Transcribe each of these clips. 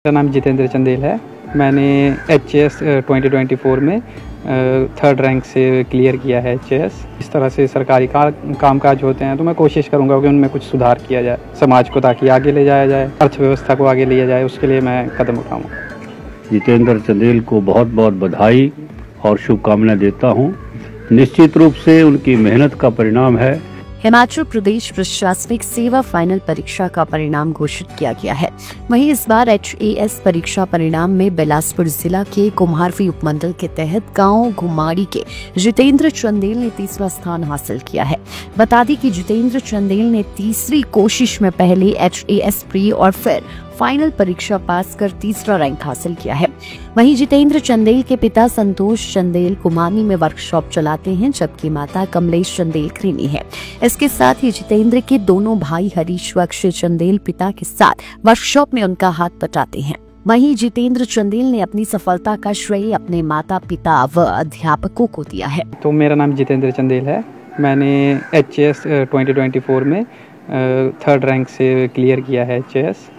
मेरा नाम जितेंद्र चंदेल है। मैंने HAS 2024 में 3rd रैंक से क्लियर किया है HAS। इस तरह से सरकारी कामकाज होते हैं तो मैं कोशिश करूंगा कि उनमें कुछ सुधार किया जाए, समाज को ताकि आगे ले जाया जाए, अर्थव्यवस्था को आगे लिया जाए, उसके लिए मैं कदम उठाऊंगा। जितेंद्र चंदेल को बहुत बहुत बधाई और शुभकामनाएं देता हूं। निश्चित रूप से उनकी मेहनत का परिणाम है। हिमाचल प्रदेश प्रशासनिक सेवा फाइनल परीक्षा का परिणाम घोषित किया गया है। वहीं इस बार HAS परीक्षा परिणाम में बिलासपुर जिला के कुम्हारवी उपमंडल के तहत गांव घुमाड़ी के जितेंद्र चंदेल ने 3रा स्थान हासिल किया है। बता दें कि जितेंद्र चंदेल ने तीसरी कोशिश में पहले HAS प्री और फिर फाइनल परीक्षा पास कर 3रा रैंक हासिल किया है। वहीं जितेंद्र चंदेल के पिता संतोष चंदेल कुमानी में वर्कशॉप चलाते हैं, जबकि माता कमलेश चंदेल क्रीमी है। इसके साथ ही जितेंद्र के दोनों भाई हरीश व अक्षय चंदेल पिता के साथ वर्कशॉप में उनका हाथ बटाते हैं। वहीं जितेंद्र चंदेल ने अपनी सफलता का श्रेय अपने माता पिता व अध्यापकों को दिया है। तो मेरा नाम जितेंद्र चंदेल है। मैंने HAS 2024 में 3rd रैंक से क्लियर किया है HAS।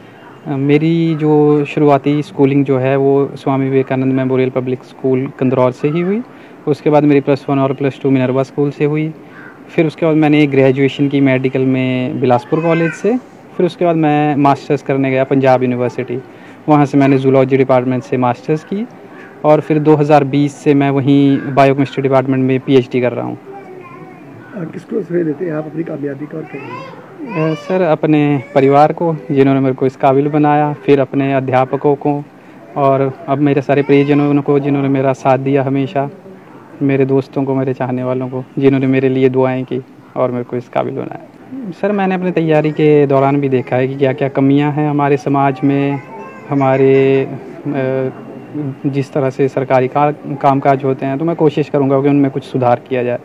मेरी जो शुरुआती स्कूलिंग जो है वो Swami Vivekananda memorial public school Kandrour से ही हुई। उसके बाद मेरी +1 और +2 मिनरवा स्कूल से हुई। फिर उसके बाद मैंने ग्रेजुएशन की मेडिकल में बिलासपुर कॉलेज से। फिर उसके बाद मैं मास्टर्स करने गया पंजाब यूनिवर्सिटी। वहाँ से मैंने जूलॉजी डिपार्टमेंट से मास्टर्स की और फिर 2020 से मैं वहीं बायोकेमिस्ट्री डिपार्टमेंट में PhD कर रहा हूँ। किसको श्रेय देते हैं आप अपनी कामयाबी का? सर, अपने परिवार को जिन्होंने मेरे को इस काबिल बनाया, फिर अपने अध्यापकों को और अब मेरे सारे प्रियजनों को जिन्होंने मेरा साथ दिया हमेशा, मेरे दोस्तों को, मेरे चाहने वालों को जिन्होंने मेरे लिए दुआएं की और मेरे को इस काबिल बनाया। सर, मैंने अपनी तैयारी के दौरान भी देखा है कि क्या क्या कमियां हैं हमारे समाज में, हमारे जिस तरह से सरकारी कामकाज होते हैं तो मैं कोशिश करूंगा कि उनमें कुछ सुधार किया जाए,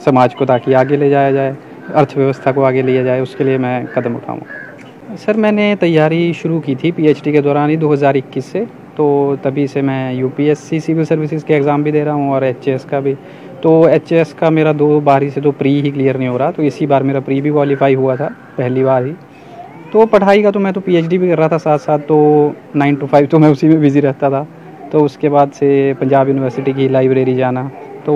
समाज को ताकि आगे ले जाया जाए, अर्थव्यवस्था को आगे लिया जाए, उसके लिए मैं कदम उठाऊंगा। सर, मैंने तैयारी शुरू की थी PhD के दौरान ही 2021 से, तो तभी से मैं UPSC सिविल सर्विसेज के एग्ज़ाम भी दे रहा हूँ और HAS का भी। तो HAS का मेरा 2 बारी से तो प्री ही क्लियर नहीं हो रहा, तो इसी बार मेरा प्री भी क्वालिफाई हुआ था पहली बार ही। तो पढ़ाई का तो मैं तो PhD भी कर रहा था साथ साथ, तो 9 to 5 तो मैं उसी में बिज़ी रहता था। तो उसके बाद से पंजाब यूनिवर्सिटी की लाइब्रेरी जाना, तो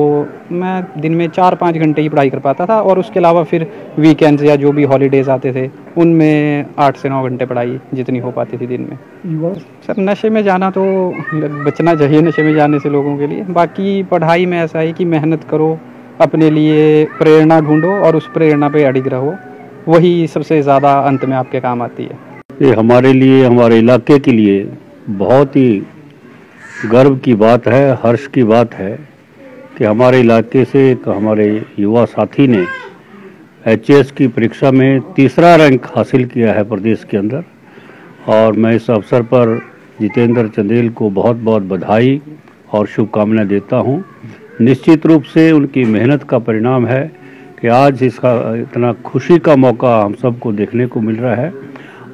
मैं दिन में 4-5 घंटे ही पढ़ाई कर पाता था और उसके अलावा फिर वीकेंड्स या जो भी हॉलीडेज़ आते थे उनमें 8 से 9 घंटे पढ़ाई जितनी हो पाती थी दिन में। सर, नशे में जाना तो बचना चाहिए, नशे में जाने से लोगों के लिए। बाकी पढ़ाई में ऐसा है कि मेहनत करो, अपने लिए प्रेरणा ढूंढो और उस प्रेरणा पे अडिग रहो, वही सबसे ज़्यादा अंत में आपके काम आती है। ये हमारे लिए, हमारे इलाके के लिए बहुत ही गर्व की बात है, हर्ष की बात है कि हमारे इलाके से एक हमारे युवा साथी ने HAS की परीक्षा में 3रा रैंक हासिल किया है प्रदेश के अंदर। और मैं इस अवसर पर जितेंद्र चंदेल को बहुत बहुत बधाई और शुभकामनाएं देता हूं। निश्चित रूप से उनकी मेहनत का परिणाम है कि आज इसका इतना खुशी का मौका हम सबको देखने को मिल रहा है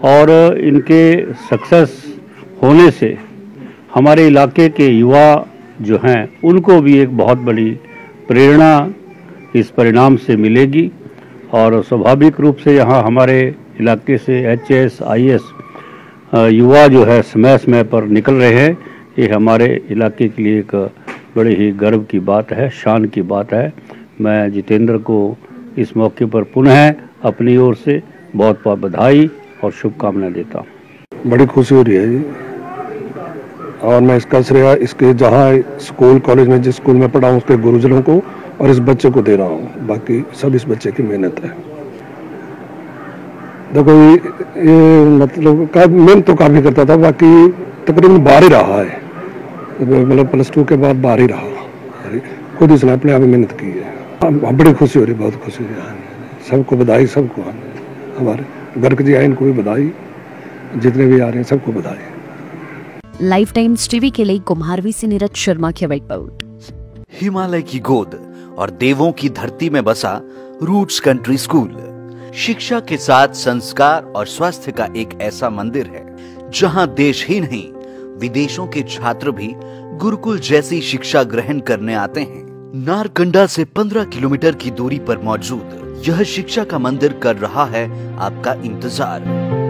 और इनके सक्सेस होने से हमारे इलाके के युवा जो हैं उनको भी एक बहुत बड़ी प्रेरणा इस परिणाम से मिलेगी। और स्वाभाविक रूप से यहाँ हमारे इलाके से HAS IAS युवा जो है समय समय पर निकल रहे हैं। ये हमारे इलाके के लिए एक बड़ी ही गर्व की बात है, शान की बात है। मैं जितेंद्र को इस मौके पर पुनः अपनी ओर से बहुत बहुत बधाई और शुभकामनाएं देता हूँ। बड़ी खुशी हो रही है जी, और मैं इसका श्रेय इसके जहाँ स्कूल कॉलेज में जिस स्कूल में पढ़ा हूँ उसके गुरुजनों को और इस बच्चे को दे रहा हूँ। बाकी सब इस बच्चे की मेहनत है। देखो ये मतलब मेहनत तो काफ़ी करता था, बाकी तकरीबन बाहर ही रहा है, मतलब +2 के बाद बाहर ही रहा, खुद इसने अपने आप मेहनत की है। बड़ी खुशी हो रही, बहुत खुशी है। सबको बधाई, सबको, हमारे गर्ग जी आए इनको भी बधाई, जितने भी आ रहे हैं सबको बधाई। लाइफ टाइम्स टीवी के लिए कुम्हारवी से नीरज शर्मा की रिपोर्ट। हिमालय की गोद और देवों की धरती में बसा रूट्स कंट्री स्कूल शिक्षा के साथ संस्कार और स्वास्थ्य का एक ऐसा मंदिर है जहां देश ही नहीं विदेशों के छात्र भी गुरुकुल जैसी शिक्षा ग्रहण करने आते हैं। नारकंडा से 15 किलोमीटर की दूरी पर मौजूद यह शिक्षा का मंदिर कर रहा है आपका इंतजार।